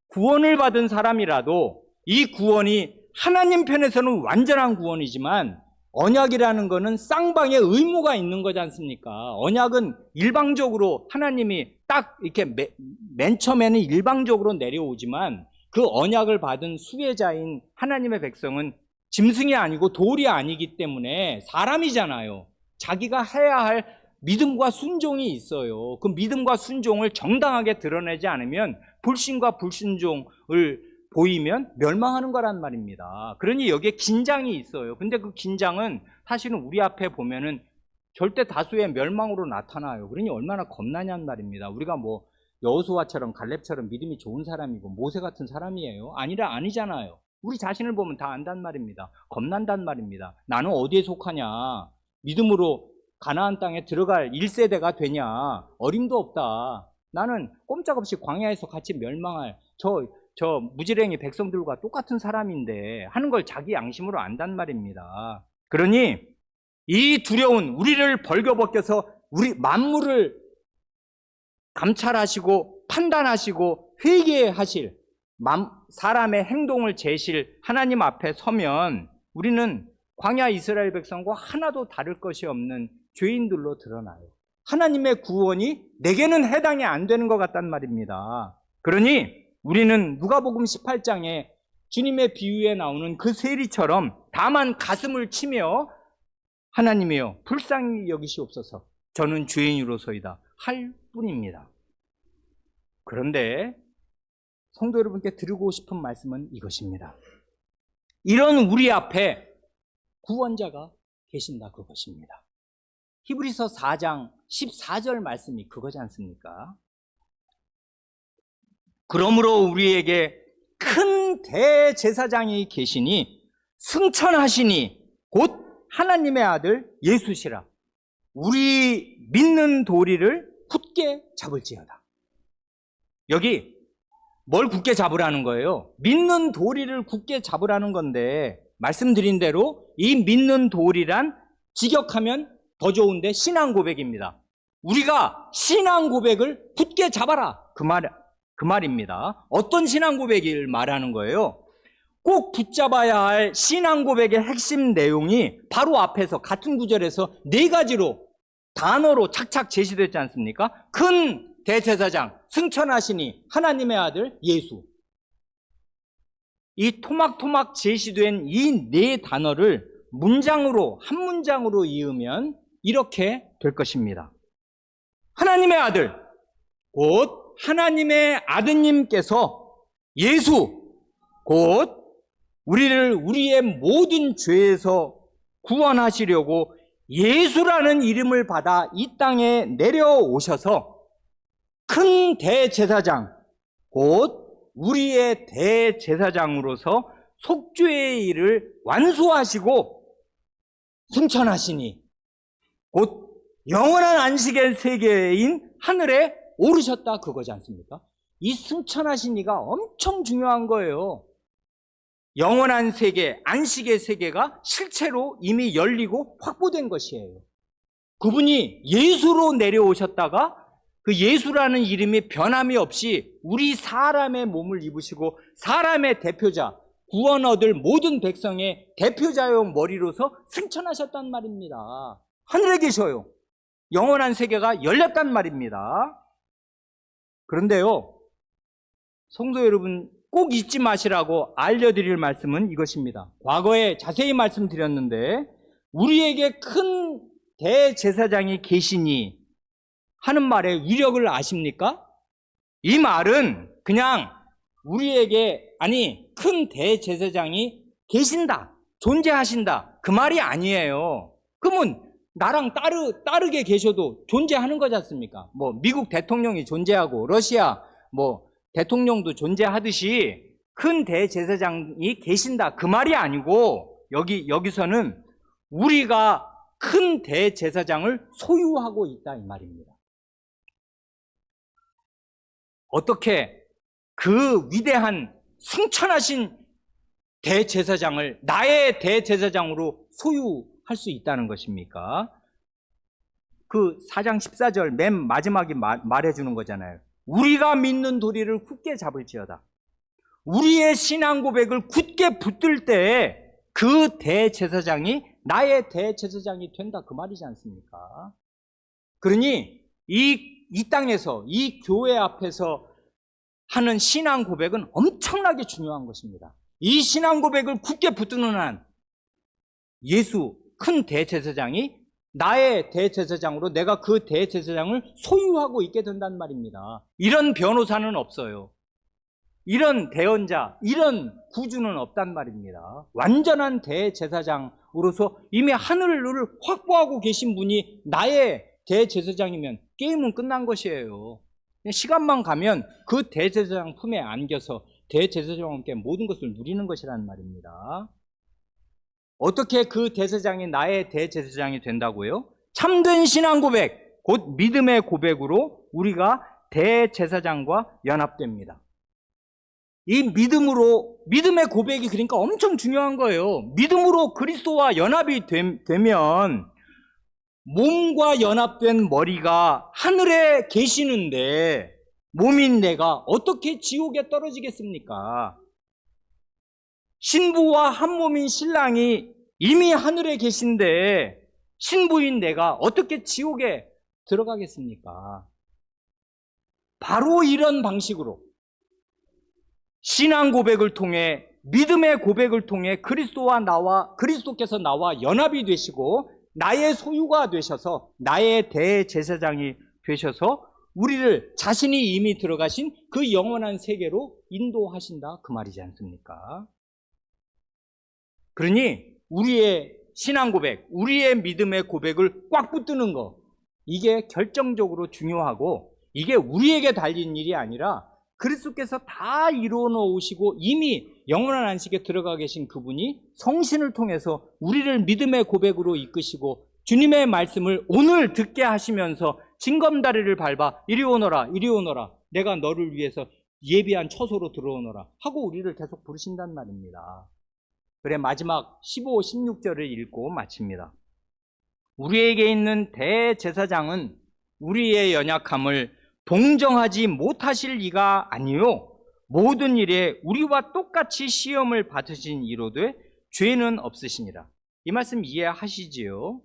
구원을 받은 사람이라도 이 구원이 하나님 편에서는 완전한 구원이지만 언약이라는 거는 쌍방의 의무가 있는 거지 않습니까? 언약은 일방적으로 하나님이 딱 이렇게 맨 처음에는 일방적으로 내려오지만 그 언약을 받은 수혜자인 하나님의 백성은 짐승이 아니고 돌이 아니기 때문에 사람이잖아요. 자기가 해야 할 믿음과 순종이 있어요. 그 믿음과 순종을 정당하게 드러내지 않으면 불신과 불순종을 보이면 멸망하는 거란 말입니다. 그러니 여기에 긴장이 있어요. 근데 그 긴장은 사실은 우리 앞에 보면은 절대 다수의 멸망으로 나타나요. 그러니 얼마나 겁나냐는 말입니다. 우리가 뭐 여호수아처럼 갈렙처럼 믿음이 좋은 사람이고 모세 같은 사람이에요? 아니잖아요. 우리 자신을 보면 다 안단 말입니다. 겁난단 말입니다. 나는 어디에 속하냐? 믿음으로 가나안 땅에 들어갈 1세대가 되냐? 어림도 없다. 나는 꼼짝없이 광야에서 같이 멸망할 저 무지랭이 백성들과 똑같은 사람인데 하는 걸 자기 양심으로 안단 말입니다. 그러니 이 두려운 우리를 벌거벗겨서 우리 만물을 감찰하시고 판단하시고 회개하실 사람의 행동을 재실 하나님 앞에 서면 우리는 광야 이스라엘 백성과 하나도 다를 것이 없는 죄인들로 드러나요. 하나님의 구원이 내게는 해당이 안 되는 것 같단 말입니다. 그러니 우리는 누가복음 18장에 주님의 비유에 나오는 그 세리처럼 다만 가슴을 치며 하나님이여 불쌍히 여기시옵소서 저는 죄인으로서이다 할 뿐입니다. 그런데 성도 여러분께 드리고 싶은 말씀은 이것입니다. 이런 우리 앞에 구원자가 계신다 그것입니다. 히브리서 4장 14절 말씀이 그거지 않습니까? 그러므로 우리에게 큰 대제사장이 계시니 승천하시니 곧 하나님의 아들 예수시라. 우리 믿는 도리를 굳게 잡을지어다. 여기 뭘 굳게 잡으라는 거예요? 믿는 도리를 굳게 잡으라는 건데 말씀드린 대로 이 믿는 도리란 직역하면 더 좋은데 신앙 고백입니다. 우리가 신앙 고백을 굳게 잡아라 그 말입니다. 어떤 신앙 고백을 말하는 거예요? 꼭 붙잡아야 할 신앙 고백의 핵심 내용이 바로 앞에서 같은 구절에서 네 가지로 단어로 착착 제시됐지 않습니까? 큰 대제사장, 승천하시니 하나님의 아들 예수. 이 토막토막 제시된 이 네 단어를 문장으로 한 문장으로 이으면 이렇게 될 것입니다. 하나님의 아들, 곧 하나님의 아드님께서 예수, 곧 우리를 우리의 모든 죄에서 구원하시려고 예수라는 이름을 받아 이 땅에 내려오셔서 큰 대제사장, 곧 우리의 대제사장으로서 속죄의 일을 완수하시고 승천하시니 곧 영원한 안식의 세계인 하늘에 오르셨다 그거지 않습니까? 이 승천하시니가 엄청 중요한 거예요. 영원한 세계, 안식의 세계가 실체로 이미 열리고 확보된 것이에요. 그분이 예수로 내려오셨다가 그 예수라는 이름이 변함이 없이 우리 사람의 몸을 입으시고 사람의 대표자, 구원 얻을 모든 백성의 대표자용 머리로서 승천하셨단 말입니다. 하늘에 계셔요. 영원한 세계가 열렸단 말입니다. 그런데요, 성도 여러분 꼭 잊지 마시라고 알려드릴 말씀은 이것입니다. 과거에 자세히 말씀드렸는데 우리에게 큰 대제사장이 계시니 하는 말의 위력을 아십니까? 이 말은 그냥 우리에게 큰 대제사장이 계신다, 존재하신다 그 말이 아니에요. 그러면 나랑 따르게 계셔도 존재하는 거지 않습니까? 뭐 미국 대통령이 존재하고 러시아 뭐 대통령도 존재하듯이 큰 대제사장이 계신다 그 말이 아니고 여기서는 우리가 큰 대제사장을 소유하고 있다 이 말입니다. 어떻게 그 위대한 승천하신 대제사장을 나의 대제사장으로 소유할 수 있다는 것입니까? 그 4장 14절 맨 마지막에 말해주는 거잖아요. 우리가 믿는 도리를 굳게 잡을지어다. 우리의 신앙 고백을 굳게 붙들 때 그 대제사장이 나의 대제사장이 된다 그 말이지 않습니까? 그러니 이 땅에서 이 교회 앞에서 하는 신앙 고백은 엄청나게 중요한 것입니다. 이 신앙 고백을 굳게 붙드는 한 예수 큰 대제사장이 나의 대제사장으로 내가 그 대제사장을 소유하고 있게 된단 말입니다. 이런 변호사는 없어요. 이런 대언자, 이런 구주는 없단 말입니다. 완전한 대제사장으로서 이미 하늘을 확보하고 계신 분이 나의 대제사장이면 게임은 끝난 것이에요. 시간만 가면 그 대제사장 품에 안겨서 대제사장과 함께 모든 것을 누리는 것이란 말입니다. 어떻게 그 대제사장이 나의 대제사장이 된다고요? 참된 신앙 고백, 곧 믿음의 고백으로 우리가 대제사장과 연합됩니다. 이 믿음의 고백이 그러니까 엄청 중요한 거예요. 믿음으로 그리스도와 연합이 되면 몸과 연합된 머리가 하늘에 계시는데 몸인 내가 어떻게 지옥에 떨어지겠습니까? 신부와 한 몸인 신랑이 이미 하늘에 계신데 신부인 내가 어떻게 지옥에 들어가겠습니까? 바로 이런 방식으로 신앙 고백을 통해 믿음의 고백을 통해 그리스도께서 나와 연합이 되시고 나의 소유가 되셔서 나의 대제사장이 되셔서 우리를 자신이 이미 들어가신 그 영원한 세계로 인도하신다 그 말이지 않습니까? 그러니 우리의 신앙 고백, 우리의 믿음의 고백을 꽉 붙드는 거, 이게 결정적으로 중요하고 이게 우리에게 달린 일이 아니라 그리스도께서 다 이루어 놓으시고 이미 영원한 안식에 들어가 계신 그분이 성신을 통해서 우리를 믿음의 고백으로 이끄시고 주님의 말씀을 오늘 듣게 하시면서 징검다리를 밟아 이리 오너라 이리 오너라 내가 너를 위해서 예비한 처소로 들어오너라 하고 우리를 계속 부르신단 말입니다. 그래 마지막 15, 16절을 읽고 마칩니다. 우리에게 있는 대제사장은 우리의 연약함을 동정하지 못하실 이가 아니요 모든 일에 우리와 똑같이 시험을 받으신 이로되 죄는 없으시니라. 이 말씀 이해하시지요?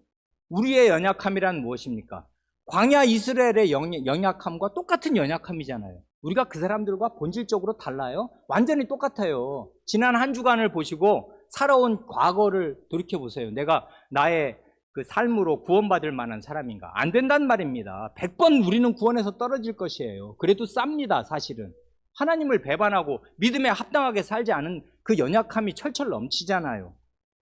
우리의 연약함이란 무엇입니까? 광야 이스라엘의 연약함과 똑같은 연약함이잖아요. 우리가 그 사람들과 본질적으로 달라요? 완전히 똑같아요. 지난 한 주간을 보시고 살아온 과거를 돌이켜보세요. 내가 나의 그 삶으로 구원받을 만한 사람인가? 안 된단 말입니다. 100번 우리는 구원에서 떨어질 것이에요. 그래도 쌉니다, 사실은. 하나님을 배반하고 믿음에 합당하게 살지 않은 그 연약함이 철철 넘치잖아요.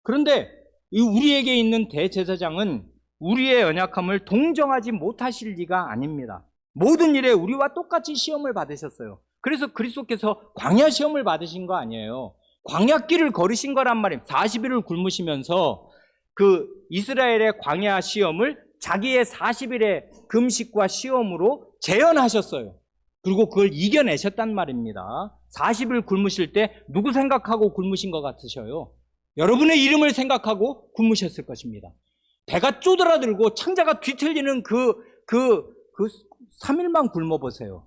그런데 이 우리에게 있는 대제사장은 우리의 연약함을 동정하지 못하실 리가 아닙니다. 모든 일에 우리와 똑같이 시험을 받으셨어요. 그래서 그리스도께서 광야 시험을 받으신 거 아니에요. 광야길을 걸으신 거란 말이에요. 40일을 굶으시면서 그 이스라엘의 광야 시험을 자기의 40일의 금식과 시험으로 재현하셨어요. 그리고 그걸 이겨내셨단 말입니다. 40일 굶으실 때 누구 생각하고 굶으신 것 같으셔요? 여러분의 이름을 생각하고 굶으셨을 것입니다. 배가 쪼드라들고 창자가 뒤틀리는 그 3일만 굶어보세요.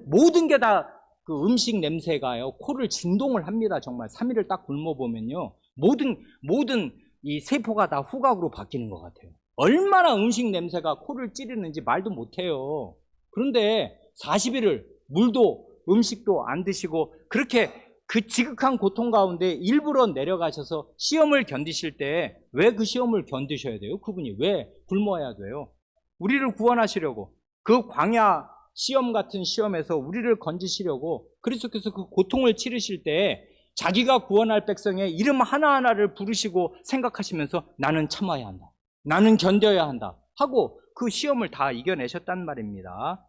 모든 게 다 그 음식 냄새가요, 코를 진동을 합니다. 정말 3일을 딱 굶어보면요. 모든 이 세포가 다 후각으로 바뀌는 것 같아요. 얼마나 음식 냄새가 코를 찌르는지 말도 못해요. 그런데 40일을 물도 음식도 안 드시고 그렇게 그 지극한 고통 가운데 일부러 내려가셔서 시험을 견디실 때 왜 그 시험을 견디셔야 돼요? 그분이 왜 굶어야 돼요? 우리를 구원하시려고 그 광야 시험 같은 시험에서 우리를 건지시려고 그리스도께서 그 고통을 치르실 때 자기가 구원할 백성의 이름 하나하나를 부르시고 생각하시면서 나는 참아야 한다, 나는 견뎌야 한다 하고 그 시험을 다 이겨내셨단 말입니다.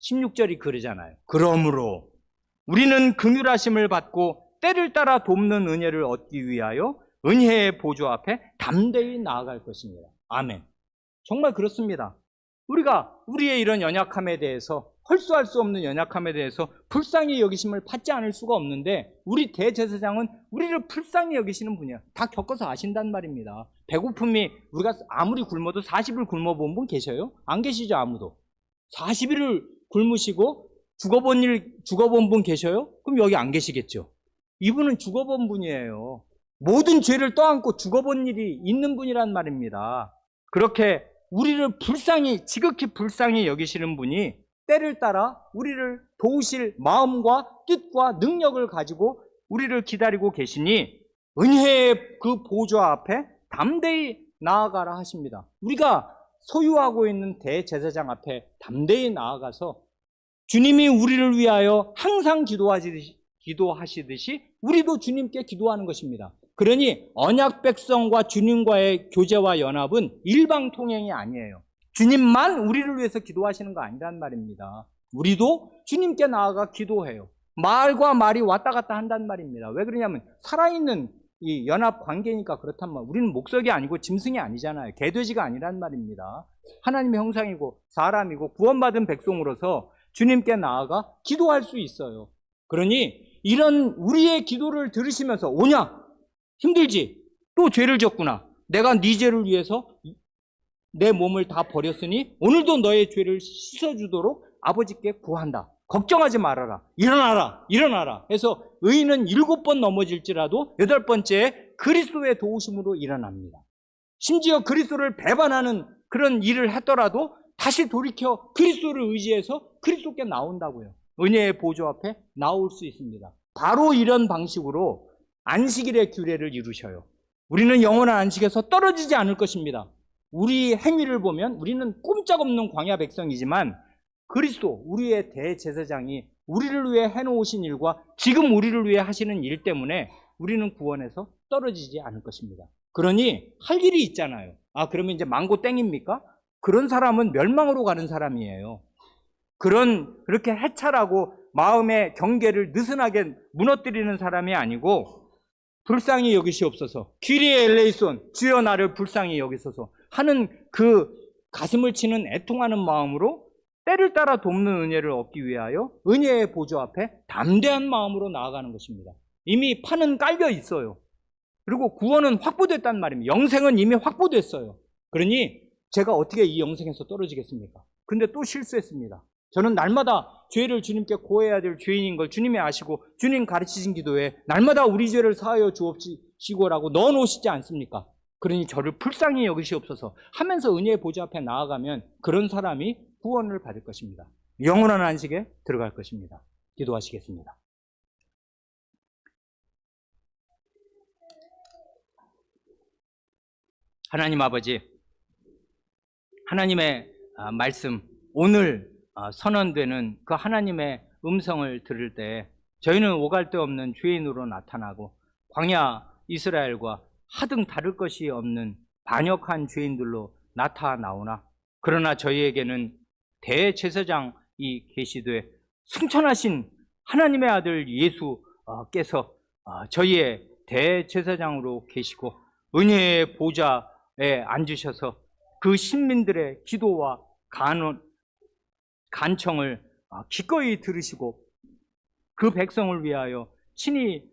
16절이 그러잖아요. 그러므로 우리는 긍휼하심을 받고 때를 따라 돕는 은혜를 얻기 위하여 은혜의 보좌 앞에 담대히 나아갈 것입니다. 아멘. 정말 그렇습니다. 우리가 우리의 이런 연약함에 대해서, 헐수할 수 없는 연약함에 대해서 불쌍히 여기심을 받지 않을 수가 없는데 우리 대제사장은 우리를 불쌍히 여기시는 분이야. 다 겪어서 아신단 말입니다. 배고픔이 우리가 아무리 굶어도 40일 굶어본 분 계셔요? 안 계시죠, 아무도. 40일을 굶으시고 죽어본 분 계셔요? 그럼 여기 안 계시겠죠. 이분은 죽어본 분이에요. 모든 죄를 떠안고 죽어본 일이 있는 분이란 말입니다. 그렇게 우리를 지극히 불쌍히 여기시는 분이 때를 따라 우리를 도우실 마음과 뜻과 능력을 가지고 우리를 기다리고 계시니 은혜의 그 보좌 앞에 담대히 나아가라 하십니다. 우리가 소유하고 있는 대제사장 앞에 담대히 나아가서 주님이 우리를 위하여 항상 기도하시듯이 우리도 주님께 기도하는 것입니다. 그러니 언약 백성과 주님과의 교제와 연합은 일방통행이 아니에요. 주님만 우리를 위해서 기도하시는 거 아니란 말입니다. 우리도 주님께 나아가 기도해요. 말과 말이 왔다 갔다 한단 말입니다. 왜 그러냐면 살아있는 이 연합 관계니까 그렇단 말이에요. 우리는 목석이 아니고 짐승이 아니잖아요. 개돼지가 아니란 말입니다. 하나님의 형상이고 사람이고 구원받은 백성으로서 주님께 나아가 기도할 수 있어요. 그러니 이런 우리의 기도를 들으시면서 오냐? 힘들지? 또 죄를 졌구나. 내가 네 죄를 위해서 내 몸을 다 버렸으니 오늘도 너의 죄를 씻어주도록 아버지께 구한다. 걱정하지 말아라. 일어나라. 일어나라. 해서 의인은 7번 넘어질지라도 8번째에 그리스도의 도우심으로 일어납니다. 심지어 그리스도를 배반하는 그런 일을 했더라도 다시 돌이켜 그리스도를 의지해서 그리스도께 나온다고요. 은혜의 보좌 앞에 나올 수 있습니다. 바로 이런 방식으로 안식일의 규례를 이루셔요. 우리는 영원한 안식에서 떨어지지 않을 것입니다. 우리 행위를 보면 우리는 꼼짝없는 광야 백성이지만 그리스도 우리의 대제사장이 우리를 위해 해놓으신 일과 지금 우리를 위해 하시는 일 때문에 우리는 구원에서 떨어지지 않을 것입니다. 그러니 할 일이 있잖아요. 그러면 이제 망고 땡입니까? 그런 사람은 멸망으로 가는 사람이에요. 그렇게 해찰하고 마음의 경계를 느슨하게 무너뜨리는 사람이 아니고 불쌍히 여기시옵소서, kyrie eleison, 주여 나를 불쌍히 여기소서 하는 그 가슴을 치는 애통하는 마음으로 때를 따라 돕는 은혜를 얻기 위하여 은혜의 보좌 앞에 담대한 마음으로 나아가는 것입니다. 이미 판은 깔려 있어요. 그리고 구원은 확보됐단 말입니다. 영생은 이미 확보됐어요. 그러니 제가 어떻게 이 영생에서 떨어지겠습니까? 근데 또 실수했습니다. 저는 날마다 죄를 주님께 고해야 될 죄인인 걸 주님이 아시고 주님 가르치신 기도에 날마다 우리 죄를 사하여 주옵시고라고 넣어놓으시지 않습니까? 그러니 저를 불쌍히 여기시옵소서 하면서 은혜의 보좌 앞에 나아가면 그런 사람이 구원을 받을 것입니다. 영원한 안식에 들어갈 것입니다. 기도하시겠습니다. 하나님 아버지, 하나님의 말씀, 오늘 선언되는 그 하나님의 음성을 들을 때 저희는 오갈 데 없는 죄인으로 나타나고 광야 이스라엘과 하등 다를 것이 없는 반역한 죄인들로 나타나오나 그러나 저희에게는 대제사장이 계시되 승천하신 하나님의 아들 예수께서 저희의 대제사장으로 계시고 은혜의 보좌에 앉으셔서 그 신민들의 기도와 간청을 기꺼이 들으시고 그 백성을 위하여 친히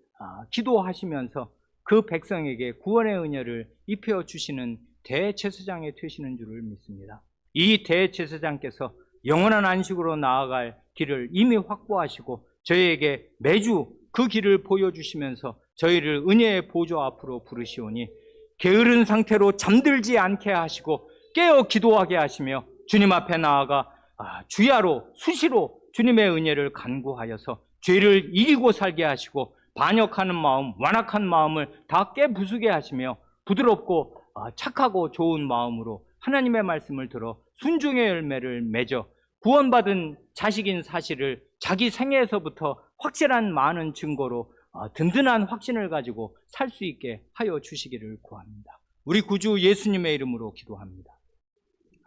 기도하시면서 그 백성에게 구원의 은혜를 입혀 주시는 대제사장이 되시는 줄을 믿습니다. 이 대제사장께서 영원한 안식으로 나아갈 길을 이미 확보하시고 저희에게 매주 그 길을 보여주시면서 저희를 은혜의 보좌 앞으로 부르시오니 게으른 상태로 잠들지 않게 하시고 깨어 기도하게 하시며 주님 앞에 나아가 주야로 수시로 주님의 은혜를 간구하여서 죄를 이기고 살게 하시고 반역하는 마음, 완악한 마음을 다 깨부수게 하시며 부드럽고 착하고 좋은 마음으로 하나님의 말씀을 들어 순종의 열매를 맺어 구원받은 자식인 사실을 자기 생애에서부터 확실한 많은 증거로 든든한 확신을 가지고 살 수 있게 하여 주시기를 구합니다. 우리 구주 예수님의 이름으로 기도합니다.